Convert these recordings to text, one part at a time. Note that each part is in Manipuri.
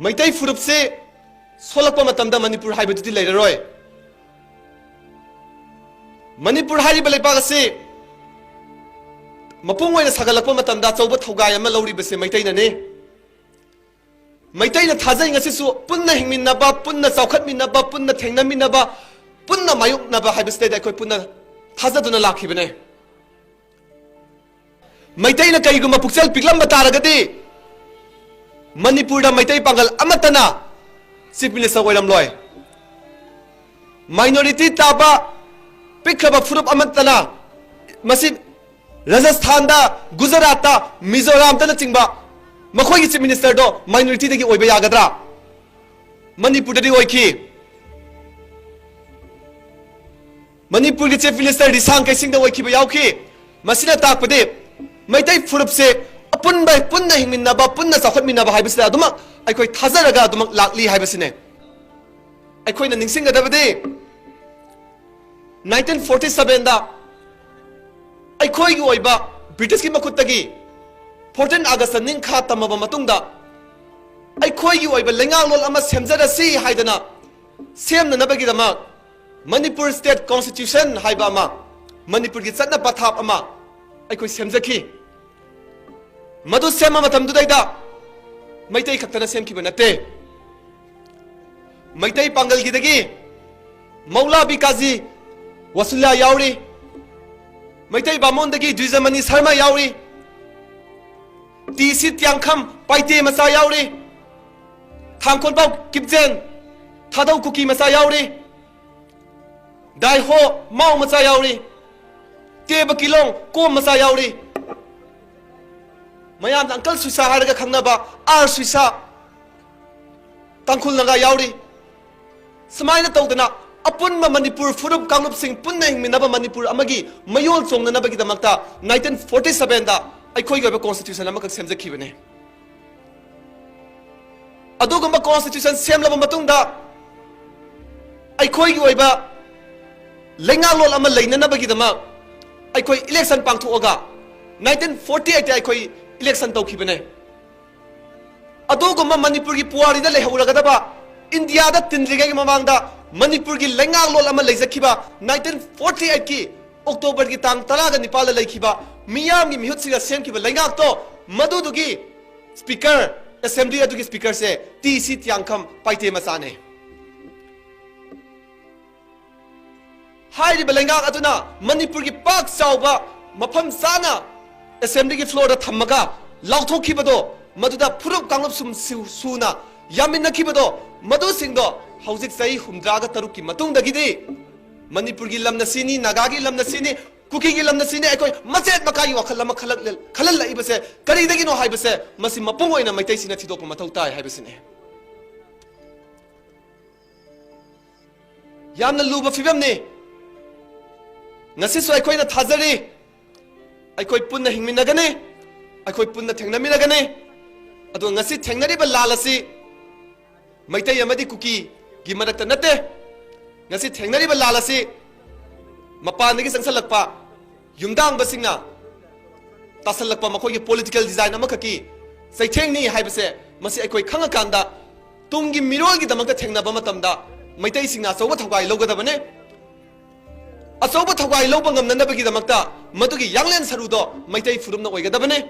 Maitai Furup se Solakpa matamda Manipur haibatuti leiraroi. Manipur hariba leipak ase mapung oina sagalakpa matamda chauba thaugai ama lauribase maitainane. Maitaina thajai ngasisu punna hingminnaba, punna chaukhatminnaba, punna thengnaminaba, punna mayuknaba haibasite da koi punna thajaduna lakhibane. Maitaina kaiguma pukchal piklamba taragadi Manipur da Maitai pangal amatana Chief Minister oiramloi. Minority taba Pikhaba Furup amatana Masib Rajasthan da Gujarat da Mizoram da chingba Makhoi Chief Minister do minority dagi oiba yagadra Manipur dagi oiki Manipur gi Chief Minister Risang Kaising da oiki ba yauki Masina takpade Maitai Furup se apun bai punna hingminnaba punna chaukhatminnaba haibasida aduma aikoi thajaraga aduma lakli haibasine aikoi na ningsingadabade 1947 da aikoi gi oiba British ki makuttagi 14 August ningkha tamaba matungda aikoi gi oiba lengang lol ama semjarasi haidana semna nabagi dama Manipur State Constitution haiba ama Manipur gi chatna pathap ama aikoi semjaki Madu sema matam dudaida Maitai khaktana sem kiba nate Maitai pangal gidagi Maula Bikaji Wasulla yauri Maitai Bamondagi Dwijamani Sarma yauri TC Tiangkham Paite Masa yauri Thangkhonpau Kipjen Thadau Kuki Masa yauri Daiho Mau Masa yauri Teba Kilong Kom Masa yauri Mayam Uncle Suisa Haraga Khangnaba R Suisa Tangkhul Naga yauri Samaina Tawdana Apun Manipur Furup Kanglup Singh Punna Hingminaba Manipur Amagi Mayol Chongna Nabagi Damakta 1947 da Aikoi Gaba Constitution Amakak Semjakibane Adugamba Constitution Semlaba Matungda Aikoi Goiba Lengalol Ama Lainanabagi Damak Aikoi election Pangthuoga 1948 Aikoi election tawkhibane aduguma Manipur gi puari da lehuragadaba India da tindrigai mamangda Manipur gi lengang lol ama leijakhiba 1948 ki October gi tang 19 da leikhiba miyam gi mihut siga semkhiba lengak to madudugi speaker assembly adugi speaker se TC Tiangkham Paite Masane hairiba lengak aduna Manipur gi pak chauba mafam sana Assembly ki floor da thamaga lauthok khibado maduda Furup Kanglup sum suna yaminna khibado madu singdo haujik sai humdraga taruk ki matung dagidi Manipur gi lamna sini Naga gi lamna sini Kuki gi lamna sini aikoi machet makai wakhal lama khalal lai base kari dagi no hai base masi mapung oina maitai sina thidok mathau tai hai base ne yamna luba fibam ne ngasi so aikoi na thajari Aikoi punna hingminagane Aikoi punna thengnaminagane adu ngasi thengnariba lalasi Maitai amadi kuki gi marakta nate ngasi thengnariba lalasi mapanagi sangsalakpa yumdang basingna tasalakpa makhoi gi political design amakaki saithengni haibase masi aikoi khangakanda tumgi mirol gi damakta thengnaba matamda Maitai singna choba thogai logadabane Asoba Thawai Lobangam Nanabagi Damakta, Matuki Yanglan Sarudo, Maitai Furumna Oigadabane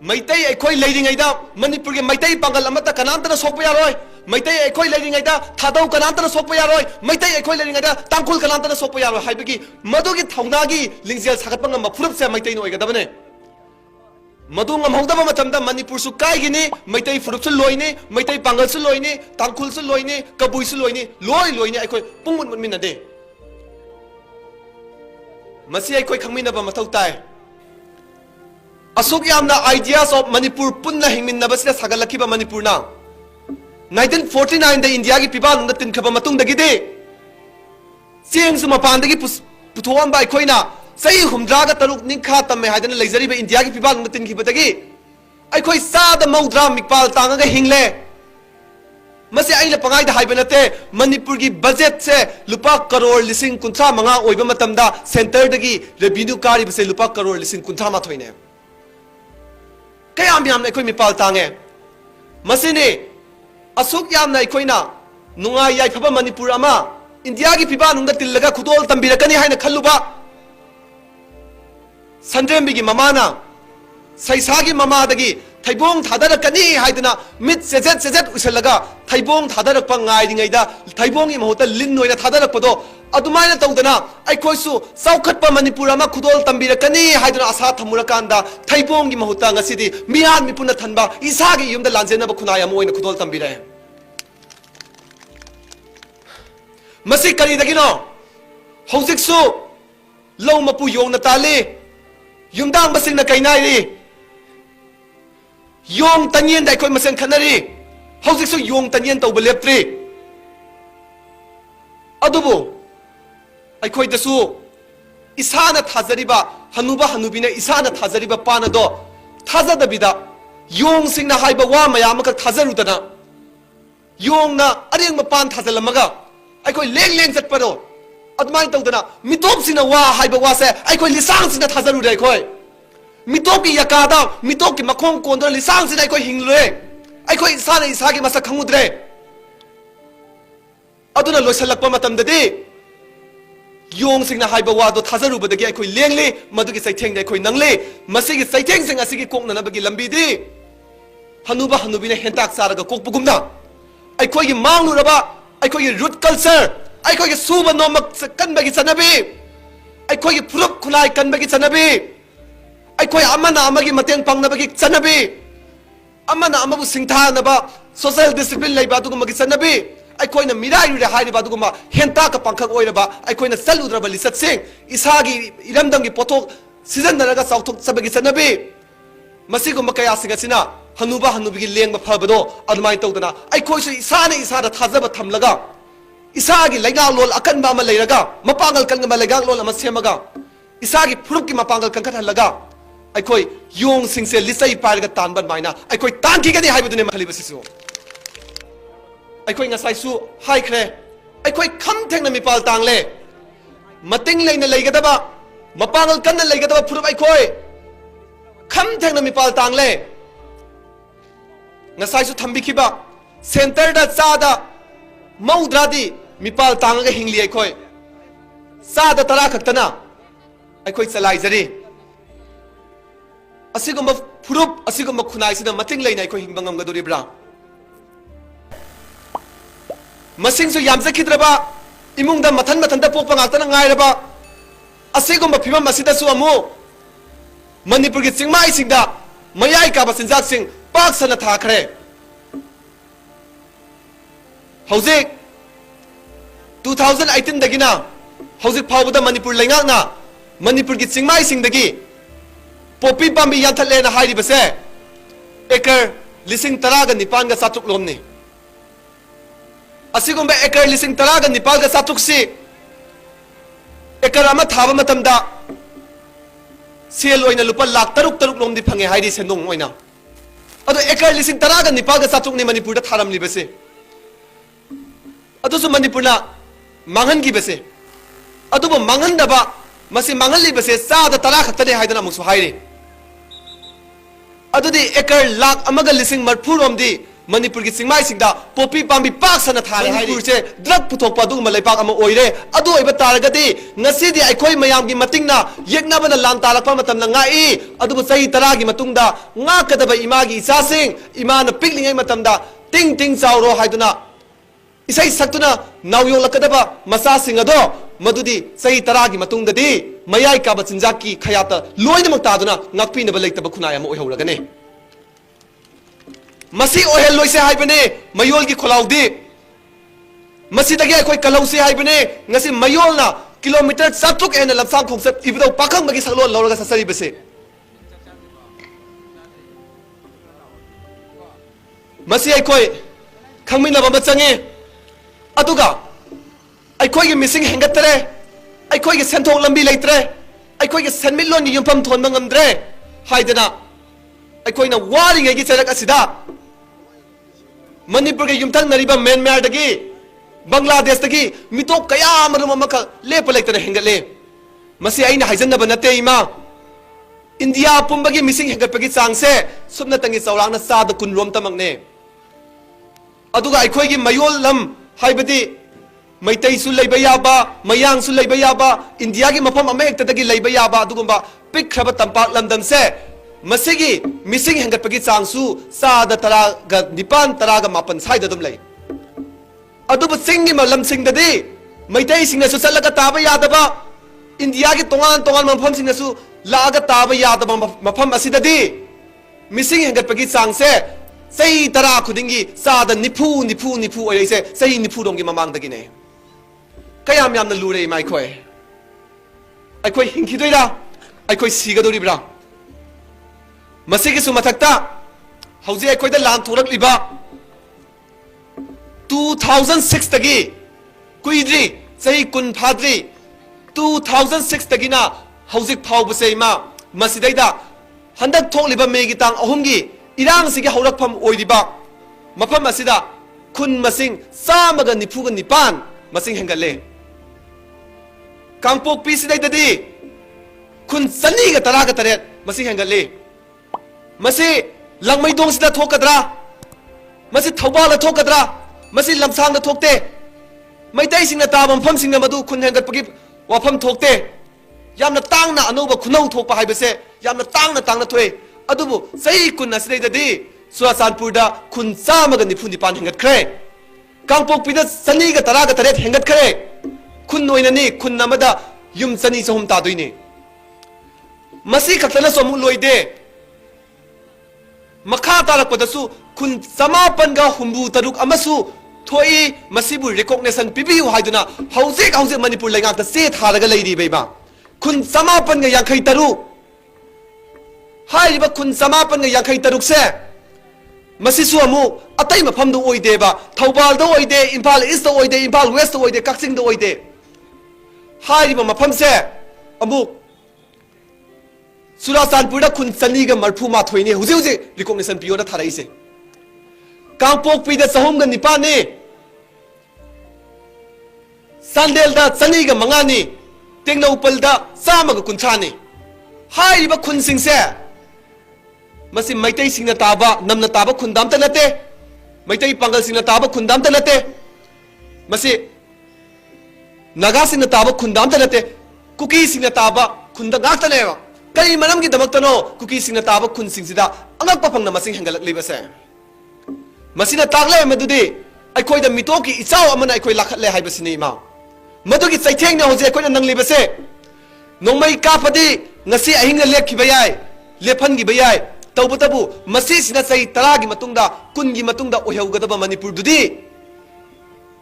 Maitai Ekoi Lading Aida, Manipur Maitai Pangalamata Kanantana Sopoyaroi, Maitai Ekoi Lading Aida, Tadau Kanantana Sopoyaroi, Maitai Ekoi Lading Aida, Tankul Kanantana Sopoyaro, Haibiki, Maduki Taunagi, Lingzil Sakapanga Purupsa Maitai Oigadabane Madunga Mondama Matamda, Manipur Sukaigini, Maitai Furupsul Loine, Maitai Pangalsul Loine, Tankulsul Loine, Kabuisul Loine, Loine, Ekoi Pungun Minade. Masi aikoi khangminaba mathau tai asuk yamna ideas of Manipur punna hingminnaba sida sagalakiba Manipur na 1949 da India gi pibal na tinkhaba matung dagi de cheng su mapan dagi puthom ba aikoi na sai humdraga taruk ningkha tamme haidana leizariba India gi pibal na tinkhiba dagi aikoi sa da maudra mikpal tangaga hingle Masi aila pangai da haibanate Manipur gi budget se lupa crore lising kuntra manga oiba matamda center dagi revenue kari base lupa crore lising kuntra mathoine kayam yam ekoi mipal tange masini asuk yamna aikoina nungai yaifaba Manipur ama India ki piba nungda tillaga khudol tambirakani haina khalluba Sanrembi gi mamana Saisagi mamadagi Thaibong thadarakani haidana mit sejet usalaga Thaibong thadarakpa ngairingaida Thaibongi mahuta lin noina thadarakpado adumaina tawdana aikhoisu saukhatpa Manipur ama khudol tambirakani haidana asa thamurakanda Thaibongi mahuta ngasidi miyan mipuna thanba isagi yumda lanjenaba khunaya moina khudol tambirae Masi kari dagino hojiksu law mapu yongna tali yumdang basingna kainai Yong tanyen dai koi masen khanari hojiksu yong tanyen tawba leptri adubu ai koi dasu isana thazariba hanuba hanubina isana thazariba panado thazadabida yong singna haiba wa mayam ka thazarudana yong na areng mapan thazalamaga ai koi leng chatparo admai tawdana mitop sina wa haiba wa se ai koi lisang sina thazaru dai koi Mitoki yakada mitoki makong kondo lisang sin ai koi hinglue ai koi isana isagi masak khangudre aduna loisalakpa matam dadi yong singna haiba wa do thazaru badagi ai koi lengli madugi saitheng dai koi nangli masigi saitheng sing asigi kokna na bagi lambi di hanuba hanubina hentak saraga kokpugumna ai koi gi manglu raba ai koi gi root culture ai koi gi suba nomak kan bagi chanabi ai koi gi phurup khulai kan bagi chanabi Aikoi amana amagi mateng pangnabagi chanabi amana amabu singthanaba social discipline leiba adugumagi chanabi aikoi na mirai ru hairi baduguma henta ka pangkhak oiraba aikoi na saludraba lisat sing isagi iramdangi pothok season naraga sauthok sabagi chanabi masigumba kaya singasina hanuba hanubigi lengba phabado admai tawdana aikoi su isana isada thazaba thamlaga isagi laigang lol akanba ama leiraga mapangal kangama laigang lol ama semaga isagi phurukki mapangal kangkhat halaga aikoi yong singse lisai parga tanban maina aikoi tanki gani haibudune makhaliba sisu aikoi ngasai su haikre aikoi kham thengna mipal tangle mating leina leigadaba mapangal kanna leigadaba phurup aikoi kham thengna mipal tangle ngasai su thambikhiba center da chada maudradi mipal tangaga hingli aikoi chada tara khaktana aikoi chalai jari asigumba phurup asigumba khunai sina mating leina ko hingbangam gaduribra masing su yamjakhidraba imungda mathan da pokpa ngakta ngairaba asigumba phimam asida su amu Manipur gi chingmai singda mayai ka basinjak sing pak sana thakre hojik 2018 dagina hojik phawda Manipur leingakna Manipur gi chingmai singdagi Popi pambi yanthale na hairi base ekar lising taraga nipan ga satuk lomni asigumba ekar lising taraga nipal ga satuk si ekar ama thaba matamda sel oina lupa lak taruk lomdi phange hairi sendong oina ado ekar lising taraga nipal ga satuk ni Manipur da tharam li base ado su Manipur na mangan gi base ado bo mangan da ba masi mangan li base sa da tara khaktane haidana musu hairi adudi ekar lak amaga lising marphurom di Manipur gi singmai singda popi pambi pak sana thare Manipur se drug puthokpa du malai pak ama oire adu oiba taragadi ngasi di aikoi mayam gi matingna yekna bana lan talakpa matam na ngai adu bu sai tara gi matungda nga kadaba ima gi isa sing ima na piklingai matamda ting chauro haiduna isai saktuna nawyong lakadaba masa singado madudi sai tara gi matungdadi mayai ka bachinjaki khayata loinamak taduna ngakpi na balaitaba khunaya ma oihoragane masi ohel loise haibane mayol gi kholaudi masi dagi akoi kalausi haibane ngasi mayol na kilometer chatuk en lamsang khongset ibdo pakhang bagi saklo lawraga sasari bese masi akoi khangmina ba change aduga akoi gi missing hengatare akoi gi senthong lambi leitre akoi gi senmilon gi yumpham thon mangamdre haidana akoi na waring gi charak asida Manipur gi yumthang nariba Myanmar dagi Bangladesh dagi mitok kaya marum amaka lepa leitana hengale masi aina haijanna banate ima India pumbagi missing hengat pagi changse subna tangi chawrang na sa da kun rom tamakne अदुगा अखोई मयोल लम हाइबदी मैतई सु लैबा याबा मयांग सु लैबा याबा इंडिया की मफम अमेक्तदगी लैबा याबा अदुगुंबा पिक्खरब तंपाक लमदम से मसिगी मिसिंग हेंगटपगी चांगसु सादा तरागा निपान तरागा मापन साइद दम लै अदुब सिंगी मलम सिंगददी मैतई सिंगसु चलगा ताबा यादबा इंडिया की तोंगान तोंगान मफम सिंगसु लागा ताबा यादबा मफम असिददी मिसिंग हेंगटपगी चांग से सही तरा खुदिंगी सादा निफु निफु निफु ओइसे सही निफु रोंगी ममांगदगी ने कयाम यामना लुरे माइखोय अखोय हिंखिदोइरा अखोय सिगदोरिब्रा मसिगी सु मथक्ता हौजे अखोयदा लान थोरकलिबा 2006 तगी कुइद्री सही कुन फाद्री 2006 तगिना हौजिक फावबसे इमा मसिदैदा हंदक थोकलिबा मेगी तांग अहुमगी इरांग सिगी हौरकफम ओइदिबा मफम असिदा खुन मसिंग सामगा निफुगा निपान मसिंग हेंगले कांगपोक पीसिदैददी खुन सनीगा तरागा तरेत मसिंग हेंगले मसी लंगमैदोंग सिदा थोकद्रा मसी थौबाल थोकद्रा मसी लमसांग थोकते मैतै सिंगना ताबा मफम सिंगना मदु खुन हेंगतपगी वाफम थोकते यामना तांगना अनौबा खुनौ थोकपा हाइबसे यामना तांगना थोए अदुबु सही कुन असिदैददी सुरासानपुरदा खुन चामगा निफु निपान हेंगतख्रे कांगपोकपीदा सनीगा तरागा तरेत हेंगतख्रे खुन ओइननी खुन नमदा युम सनी सहुम तादोइने मसी खतना सोमु लोइदे मखा तारकपदसु खुन समापनगा हुंबु तरुक अमसु थोई मसिबु रिकॉग्निशन पिबियु हाइदुना हौजिक हौजिक मणिपुर लैंगाकता से थारगा लैरि बेबा खुन समापनगा यांखै तरुक हाइबा खुन समापनगा यांखै तरुक से मसिसु अमु अतै मफमदो ओइदेबा थौबालदो ओइदे इम्फाल ईस्ट दो ओइदे इम्फाल वेस्ट दो ओइदे कक्सिंग दो ओइदे हाइबा मफम से अमु सुरासानपुरदा खुन सनीगा मरफु माथोइने हुजे हुजे रिकॉग्निशन पियोदा थाराइसे कांगपोकपीदा चहुमगा निपाने सांदेलदा सनीगा मंगानी टेंगनौपलदा चामगा कुंथ्राने हाइबा खुनसिंगसे मसी मैतै सिंगना ताबा नमना ताबा खुंदामता नते मैतै पांगल सिंगना ताबा खुंदामता नते मसी नागा सिंगना ताबा खुंदामता नते कुकी सिंगना ताबा खुंदा गाक्तनेवा कई मरमगी दमक्तनो कुकी सिंगना ताबा खुन सिंगसिदा अंगक पफंगना मसिंग हेंगलकलिबसे मसिना तागले मदुदी अखोइदा मितोकी इचाव अमना अखोइ लाखतले हाइबसिनी मा मदुगी चैथेंगना होजे अखोइना नंगलिबसे नोंमै काफदी ngasi ahinga lekhiba yai lephangiba yai tawbatabu masi sina sai taragi matungda kungi matungda oheugadaba manipur dudi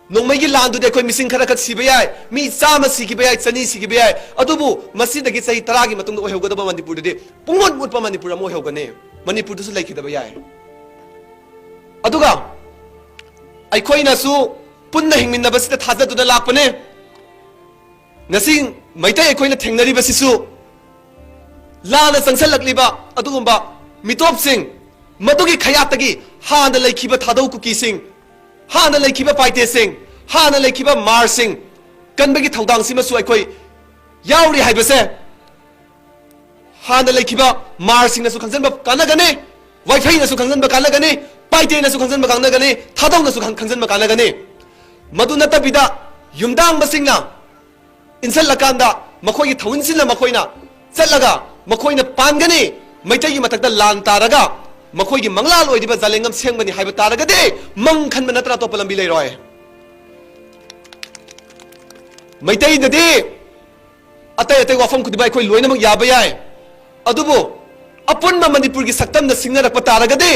nongmai gi landu de khoi mising khara khat siba yai mi sama sigiba yai chani sigiba yai adubu masi dagi sai taragi matungda oheugadaba manipur dudi pungmot mutpa manipur amo heugane manipur du su lekhidaba yai aduga ai khoina su punna hingminna basida thajaduna lakpane ngasi maitai ai khoina thengnari basisu लाना संगसल लकलीबा अदुगुंबा मितोप सिंह मदुगी खयातगी हान लैखिबा थादौ कुकी सिंह हान लैखिबा पाइते सिंह हान लैखिबा मार सिंह कनबगी थौदांग सिमसु अखोई याउरी हाइबसे हान लैखिबा मार सिंह नसु खंजनबा कानगने वाइफाई नसु खंजनबा कानगने पाइते नसु खंजनबा कानगने थादौ नसु खंजनबा कानगने मदु नतबिदा युमदांग बसिंगना इंसल लकांदा मखोई थौनसिना मखोइना चलगा मखोइना पानगनी मैतैगी मतकता लान तारगा मखोइगी मंगलाल ओइदिबा जालेंगम सेंगबनी हाइबा तारगदे मंग खनबा नत्रा तोप लंबी लेरोय मैतैददि अतै अतै वाफम खुदिबा अखोइ लोइनमक याबा याय अदुबो अपुनबा मणिपुरगी सक्तमना सिंगनरकपा तारगदे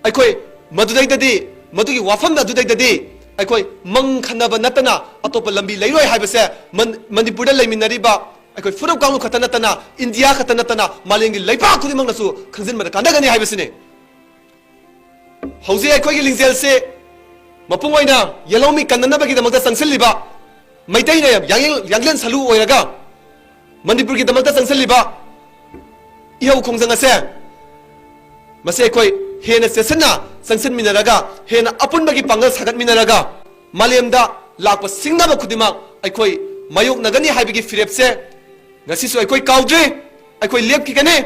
अखोइ मदुदैददि मदुगी वाफम अदुदैददि अखोइ मंग खनबा नतना अतोप लंबी लेरोय हाइबसे मणिपुरदा लेमिनरिबा अखोइ फुरब कांगु खतनतना इंडिया खतनतना मालेंगी लैपा खुदिमंगसु खंजनबदा कानगनी हाइबसिने हौजे अखोइगी लिंजेल से मपुंग ओइना यलोमी कन्ननबगी दमकता संगसलिबा मैतैना यांगलेन सलु ओइरगा मणिपुरगी दमकता संगसलिबा इहौ खोंजंगसे मसे अखोइ हेना सेसना संगसनमिनरगा हेना अपुनबगी Pongal सागतमिनरगा मालेमदा Lakpa सिंगनबा खुदिमा अखोइ मायोक नगनी हाइबगी फिरेपसे ngasi su ai koi kaudre ai koi lep ki kane